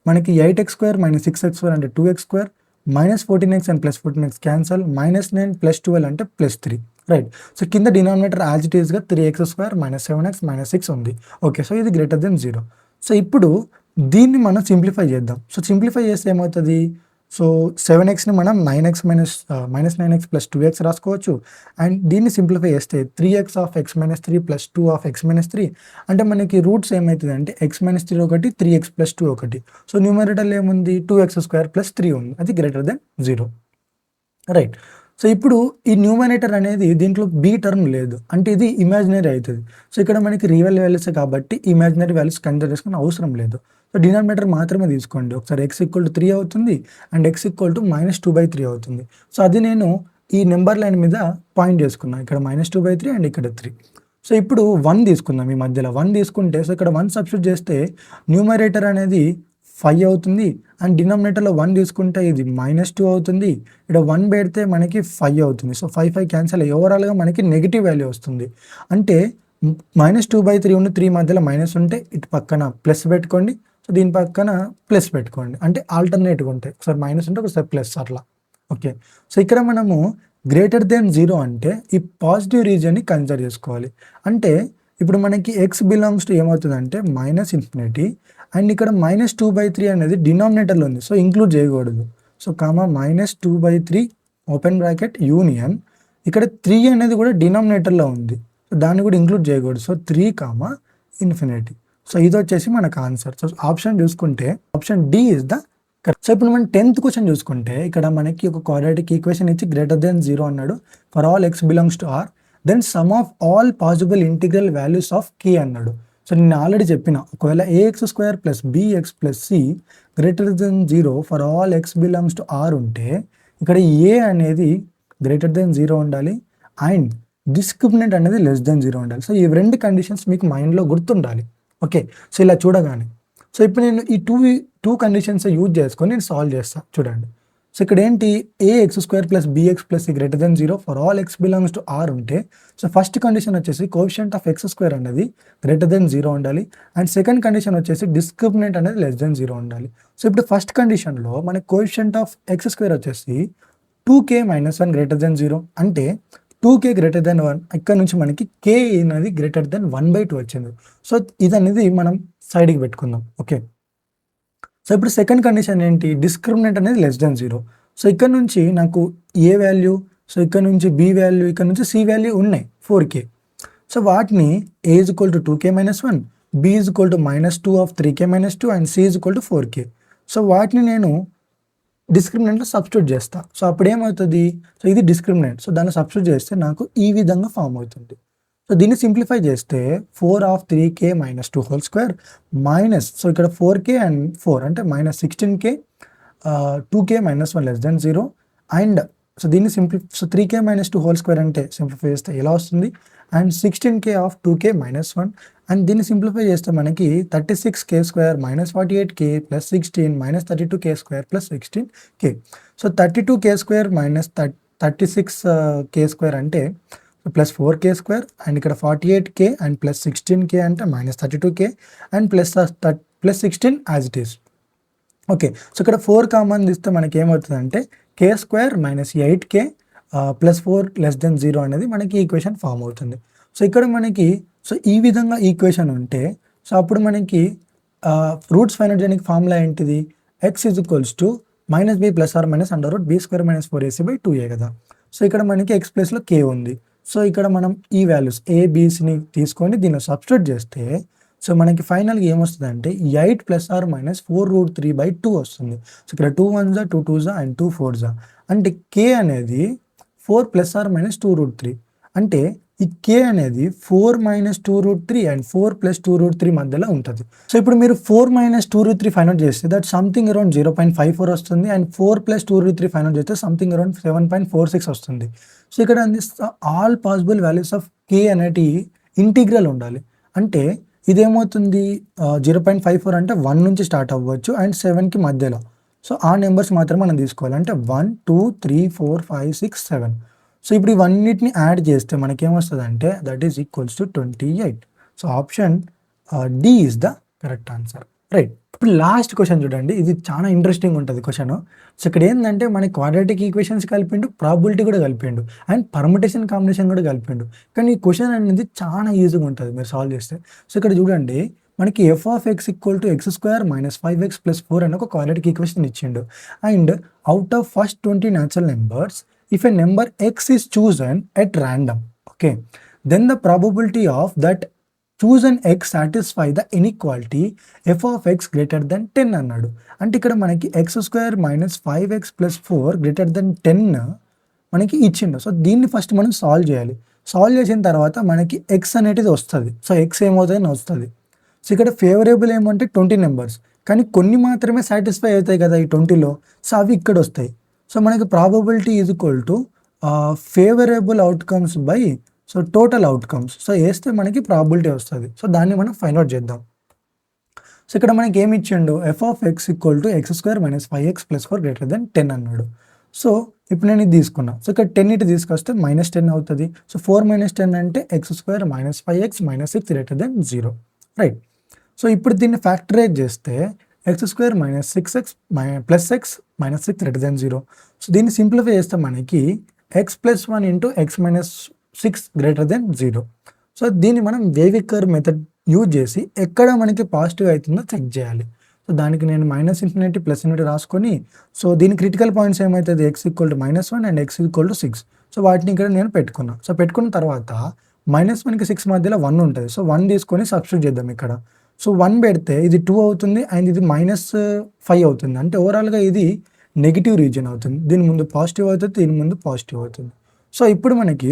మనకి 8x² - 6x² అంటే 2x², -14x and +14x cancel, -9 + 12 అంటే +3, రైట్. సో కింద డినామినేటర్ యాజ్ ఇట్ ఈస్గా 3x² - 7x - 6 ఉంది, ఓకే. సో ఇది గ్రేటర్ దెన్ 0. సో ఇప్పుడు దీన్ని మనం సింప్లిఫై చేద్దాం. సో సింప్లిఫై చేస్తే ఏమవుతుంది? సో 7xని మనం 9x minus 9x plus 2x రాసుకోవచ్చు. అండ్ దీన్ని సింప్లిఫై చేస్తే 3x of x minus 3 plus 2 of x minus 3 అంటే మనకి రూట్స్ ఏమవుతుంది అంటే x మైనస్ 3 ఒకటి, 3x ప్లస్ 2 ఒకటి. సో న్యూమరేటర్లో ఏముంది? 2x స్క్వేర్ ప్లస్ 3 ఉంది. అది గ్రేటర్ దెన్ 0. రైట్. సో ఇప్పుడు ఈ న్యూమరేటర్ అనేది దీంట్లో బి టర్మ్ లేదు, అంటే ఇది ఇమాజినరీ అవుతుంది. సో ఇక్కడ మనకి రియల్ వాల్యూస్ కాబట్టి ఇమాజినరీ వాల్యూస్ కన్సిడర్ చేసుకుని అవసరం లేదు. సో డినామినేటర్ మాత్రమే తీసుకోండి. ఒకసారి x ఈక్వల్ టు 3 అవుతుంది అండ్ x ఈక్వల్ టు -2/3 అవుతుంది. సో అది నేను ఈ నెంబర్ లైన్ మీద పాయింట్ చేసుకున్నాను. ఇక్కడ -2/3 అండ్ ఇక్కడ 3. సో ఇప్పుడు 1 తీసుకుందాం. ఈ మధ్యలో 1 తీసుకుంటే సో ఇక్కడ 1 సబ్స్టిట్యూట్ చేస్తే న్యూమరేటర్ అనేది 5 అవుతుంది అండ్ డినామినేటర్లో 1 తీసుకుంటే ఇది -2 అవుతుంది. ఇక్కడ 1 పెడితే మనకి 5 అవుతుంది. సో 5 క్యాన్సిల్ అయ్యి ఓవరాల్గా మనకి నెగిటివ్ వాల్యూ వస్తుంది. అంటే -2/3 ఉన్న 3 మధ్యలో మైనస్ ఉంటే ఇటు పక్కన ప్లస్ పెట్టుకోండి. సో దీని పక్కన ప్లస్ పెట్టుకోండి, అంటే ఆల్టర్నేట్గా ఉంటాయి. ఒకసారి మైనస్ ఉంటే ఒకసారి ప్లస్ అట్లా. ఓకే. సో ఇక్కడ మనము గ్రేటర్ దెన్ 0 అంటే ఈ పాజిటివ్ రీజియన్ని కన్సిడర్ చేసుకోవాలి. అంటే ఇప్పుడు మనకి x బిలాంగ్స్ టు ఏమవుతుందంటే -∞ అండ్ ఇక్కడ -2/3 అనేది డినామినేటర్లో ఉంది. సో ఇంక్లూడ్ చేయకూడదు. సో -2/3 ఓపెన్ బ్రాకెట్ యూనియన్ ఇక్కడ 3 అనేది కూడా డినామినేటర్లో ఉంది. సో దాన్ని కూడా ఇంక్లూడ్ చేయకూడదు. సో 3, సో ఇది వచ్చేసి మనకు ఆన్సర్. సో ఆప్షన్ చూసుకుంటే option D is the correct. So ఇప్పుడు మనం 10th క్వశ్చన్ చూసుకుంటే ఇక్కడ మనకి ఒక క్వాడ్రాటిక్ ఈక్వేషన్ ఇచ్చి గ్రేటర్ దెన్ 0 అన్నాడు. For all x belongs to r then sum of all possible integral values of k అన్నాడు. సో నేను ఆల్రెడీ చెప్పిన ఒకవేళ ax² plus bx plus c greater than 0 for all x belongs to r ఉంటే ఇక్కడ a అనేది greater than 0 ఉండాలి and discriminant అనేది less then 0 ఉండాలి. సో ఈ రెండు కండిషన్స్ మీకు మైండ్లో గుర్తుండాలి. ఓకే. సో ఇలా చూడగానే సో ఇప్పుడు నేను ఈ టూ కండిషన్స్ యూజ్ చేసుకొని నేను సాల్వ్ చేస్తాను. చూడండి. సో ఇక్కడ ఏంటి? ax² plus bx plus c greater than 0 for all x belongs to r ఉంటే సో ఫస్ట్ కండిషన్ వచ్చేసి కోఎఫిషియంట్ ఆఫ్ x² అనేది గ్రేటర్ దెన్ 0 ఉండాలి అండ్ సెకండ్ కండిషన్ వచ్చేసి డిస్క్రిమినెంట్ అనేది లెస్ దెన్ 0 ఉండాలి. సో ఇప్పుడు ఫస్ట్ కండిషన్లో మనకి కోఎఫిషియంట్ ఆఫ్ x² వచ్చేసి 2k - 1 గ్రేటర్ దెన్ 0 అంటే 2k గ్రేటర్ దెన్ 1. ఇక్కడ నుంచి మనకి k అనేది గ్రేటర్ దెన్ 1/2 వచ్చింది. సో ఇది అనేది మనం సైడ్కి పెట్టుకుందాం. ఓకే. సో ఇప్పుడు సెకండ్ కండిషన్ ఏంటి? డిస్క్రిమినెంట్ అనేది లెస్ దెన్ 0. సో ఇక్కడ నుంచి నాకు ఏ వాల్యూ, సో ఇక్కడ నుంచి బి వాల్యూ, ఇక్కడ నుంచి సి వాల్యూ ఉన్నాయి 4k. సో వాటిని a = 2k - 1, b = -2 of 3k - 2 and c = 4k. So వాటిని నేను డిస్క్రిమినెంట్లో సబ్స్టిట్యూట్ చేస్తా. సో అప్పుడు ఏమవుతుంది? సో ఇది డిస్క్రిమినెంట్. సో దాన్ని సబ్స్టిట్యూట్ చేస్తే నాకు ఈ విధంగా ఫామ్ అవుతుంది. సో దీన్ని సింప్లిఫై చేస్తే 4 of 3k - 2 whole square minus, so ఇక్కడ 4k అండ్ 4 అంటే -16k 2k - 1 less than 0 and so దీన్ని సో 3k - 2 హోల్ స్క్వేర్ అంటే సింప్లిఫై చేస్తే ఎలా వస్తుంది? And 16k of 2k - 1 and దీన్ని సింప్లిఫై చేస్తే మనకి 36k² - 48k plus 16 - 32k² plus 16k. So 32k² - 36k² అంటే ప్లస్ 4k² అండ్ ఇక్కడ 48k అండ్ ప్లస్ 16k అంటే -32k and plus 16 as it is. Okay. So ఇక్కడ 4 కామన్ తీస్తే మనకి ఏమవుతుంది అంటే k² - 8k plus 4 less than 0 అనేది మనకి ఈక్వేషన్ ఫామ్ అవుతుంది. సో ఇక్కడ మనకి సో ఈ విధంగా ఈక్వేషన్ ఉంటే సో అప్పుడు మనకి రూట్స్ ఫైండ్ అవుట్ చేయడానికి ఫార్ములా ఏంటిది? x = -b ± (b² - 4ac/2a) కదా. సో ఇక్కడ మనకి x ప్లేస్లో k ఉంది. సో ఇక్కడ మనం ఈ వాల్యూస్ ఏబిసిని తీసుకొని దీనిలో సబ్స్టిట్యూట్ చేస్తే సో మనకి ఫైనల్గా ఏమొస్తుంది అంటే 8 ± 4√3/2 వస్తుంది. సో ఇక్కడ 2 1s 2 2s అండ్ 2 4s అంటే k అనేది 4 ± 2√3 అంటే ఈ k అనేది 4 - 2√3 అండ్ 4 + 2√3 మధ్యలో ఉంటుంది. సో ఇప్పుడు మీరు 4 - 2√3 ఫైండ్ అవుట్ చేస్తే దట్ సంథింగ్ అరౌండ్ 0.54 వస్తుంది అండ్ 4 + 2√3 ఫైండ్ అవుట్ చేస్తే సంథింగ్ అరౌండ్ 7.46 వస్తుంది. సో ఇక్కడ all possible values of k అనేటి ఇంటిగ్రల్ ఉండాలి. అంటే ఇదేమవుతుంది? 0.54 అంటే 1 నుంచి స్టార్ట్ అవ్వచ్చు అండ్ 7కి మధ్యలో. సో ఆ నెంబర్స్ మాత్రం మనం తీసుకోవాలి. అంటే 1 2 3 4 5 6 7. సో ఇప్పుడు ఇవన్నిటిని యాడ్ చేస్తే మనకేమొస్తుంది అంటే that is equals to 28. So option D is the correct answer. Right. ఇప్పుడు లాస్ట్ క్వశ్చన్ చూడండి. ఇది చాలా ఇంట్రెస్టింగ్ ఉంటుంది క్వశ్చన్. సో ఇక్కడ ఏంటంటే మన క్వాడ్రాటిక్ ఈక్వేషన్స్ కలిపిండు, ప్రాబిలిటీ కూడా కలిపిండు అండ్ పర్ముటేషన్ కాంబినేషన్ కూడా కలిపిండు. కానీ ఈ క్వశ్చన్ అనేది చాలా ఈజీగా ఉంటుంది మీరు సాల్వ్ చేస్తే. సో ఇక్కడ చూడండి మనకి F of X equal to X square minus 5x plus 4 అని ఒక క్వాడ్రాటిక్ ఈక్వేషన్ ఇచ్చిండు. And out of first 20 natural numbers if a number X is chosen at random, okay, then the probability of that chosen X satisfy the inequality F of X greater than 10 అన్నాడు. అంటే ఇక్కడ మనకి X square minus 5x plus 4 greater than 10 మనకి ఇచ్చిండు. So దీన్ని first మనం solve చేయాలి. Solve చేసిన తర్వాత మనకి ఎక్స్ అనేది వస్తుంది. సో ఎక్స్ ఏమవుతుందని వస్తుంది. సో ఇక్కడ ఫేవరబుల్ ఏమంటే 20 నెంబర్స్, కానీ కొన్ని మాత్రమే సాటిస్ఫై అవుతాయి కదా ఈ 20లో. సో అవి ఇక్కడ వస్తాయి. సో మనకి probability is equal to favourable outcomes by so total outcomes. So వేస్తే మనకి ప్రాబిలిటీ వస్తుంది. సో దాన్ని మనం ఫైండ్ అవుట్ చేద్దాం. సో ఇక్కడ మనకి ఏమి ఇచ్చిండు, F of X equal to X square minus 5x plus 4 greater than 10 అన్నాడు. సో ఇప్పుడు నేను ఇది తీసుకున్నా. సో ఇక్కడ 10 ఇటు తీసుకొస్తే -10 అవుతుంది. సో 4 - 10 అంటే X square minus 5x minus 6 greater than 0, right. So ఇప్పుడు దీన్ని ఫ్యాక్టరైజ్ చేస్తే X square minus 6x plus X minus 6 greater than 0. So దీన్ని సింప్లిఫై చేస్తే మనకి X plus 1 into X minus 6 greater than 0. So దీన్ని మనం వేవిక్ కర్వ్ మెథడ్ యూజ్ చేసి ఎక్కడ మనకి పాజిటివ్ అవుతుందో చెక్ చేయాలి. సో దానికి నేను -∞ +∞ రాసుకొని, సో దీని క్రిటికల్ పాయింట్స్ ఏమవుతుంది, X equal to -1 and X equal to 6. So వాటిని ఇక్కడ నేను పెట్టుకున్నా. సో పెట్టుకున్న తర్వాత -1కి 6 మధ్యలో 1 ఉంటుంది. సో 1 తీసుకొని సబ్స్టిట్యూట్ చేద్దాం ఇక్కడ. సో 1 పెడితే ఇది 2 అవుతుంది అండ్ ఇది -5 అవుతుంది. అంటే ఓవరాల్గా ఇది నెగిటివ్ రీజియన్ అవుతుంది. దీని ముందు పాజిటివ్ అవుతుంది, దీని ముందు పాజిటివ్ అవుతుంది. సో ఇప్పుడు మనకి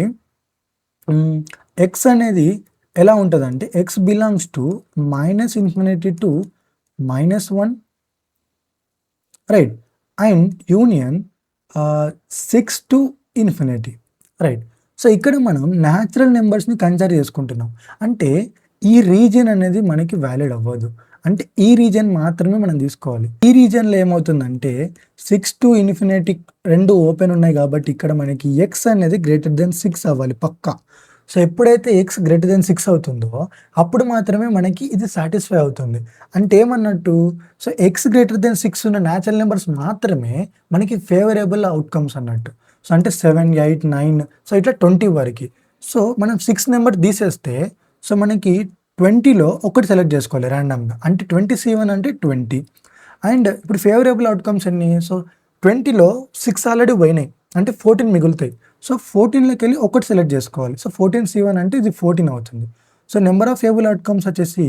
ఎక్స్ అనేది ఎలా ఉంటుంది అంటే X belongs to -∞ to -1, right, and union 6 to infinity, right. So ఇక్కడ మనం న్యాచురల్ నెంబర్స్ని కన్సిడర్ చేసుకుంటున్నాం. అంటే ఈ రీజియన్ అనేది మనకి వ్యాలిడ్ అవ్వదు. అంటే ఈ రీజియన్ మాత్రమే మనం తీసుకోవాలి. ఈ రీజియన్లో ఏమవుతుందంటే 6 టు ఇన్ఫినిటీ రెండు ఓపెన్ ఉన్నాయి కాబట్టి ఇక్కడ మనకి ఎక్స్ అనేది గ్రేటర్ దెన్ 6 అవ్వాలి పక్కా. సో ఎప్పుడైతే ఎక్స్ గ్రేటర్ దెన్ 6 అవుతుందో అప్పుడు మాత్రమే మనకి ఇది సాటిస్ఫై అవుతుంది. అంటే ఏమన్నట్టు, సో ఎక్స్ గ్రేటర్ దెన్ 6 ఉన్న న్యాచురల్ నెంబర్స్ మాత్రమే మనకి ఫేవరబుల్ అవుట్కమ్స్ అన్నట్టు. సో అంటే 7, 8, 9, సో ఇట్లా 20 వరకు. సో మనం 6 నెంబర్ తీసేస్తే సో మనకి 20లో ఒకటి సెలెక్ట్ చేసుకోవాలి ర్యాండమ్గా. అంటే 27 అంటే 20. అండ్ ఇప్పుడు ఫేవరబుల్ అవుట్కమ్స్ ఎన్ని, సో 20లో 6 ఆల్రెడీ పోయినాయి అంటే 14 మిగులుతాయి. సో 14లోకి వెళ్ళి ఒకటి సెలెక్ట్ చేసుకోవాలి. సో 14C1 అంటే ఇది 14 అవుతుంది. So number of favourable outcomes వచ్చేసి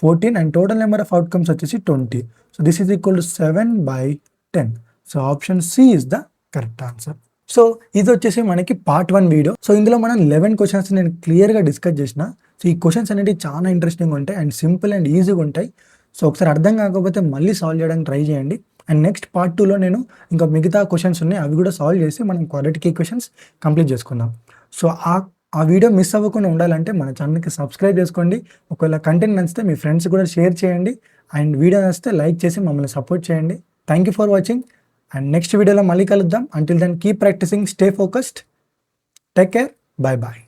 14 and total number of outcomes వచ్చేసి 20. So this is equal to 7/10. So option C is the correct answer. So ఇది వచ్చేసి మనకి పార్ట్ 1 వీడియో. సో ఇందులో మనం 11 క్వశ్చన్స్ నేను క్లియర్గా డిస్కస్ చేసిన. సో ఈ క్వశ్చన్స్ అనేవి చాలా ఇంట్రెస్టింగ్ ఉంటాయి అండ్ సింపుల్ అండ్ ఈజీగా ఉంటాయి. సో ఒకసారి అర్థం కాకపోతే మళ్ళీ సాల్వ్ చేయడానికి ట్రై చేయండి. అండ్ నెక్స్ట్ పార్ట్ 2లో నేను ఇంకా మిగతా క్వశ్చన్స్ ఉన్నాయి, అవి కూడా సాల్వ్ చేసి మనం క్వాడ్రాటిక్ ఈక్వేషన్స్ కంప్లీట్ చేసుకుందాం. సో ఆ వీడియో మిస్ అవ్వకుండా ఉండాలంటే మన ఛానల్కి సబ్స్క్రైబ్ చేసుకోండి. ఒకవేళ కంటెంట్ నచ్చితే మీ ఫ్రెండ్స్ కూడా షేర్ చేయండి అండ్ వీడియో నచ్చితే లైక్ చేసి మమ్మల్ని సపోర్ట్ చేయండి. Thank you for watching and next వీడియోలో మళ్ళీ కలుద్దాం. Until then keep practising, stay focused, take care, bye bye.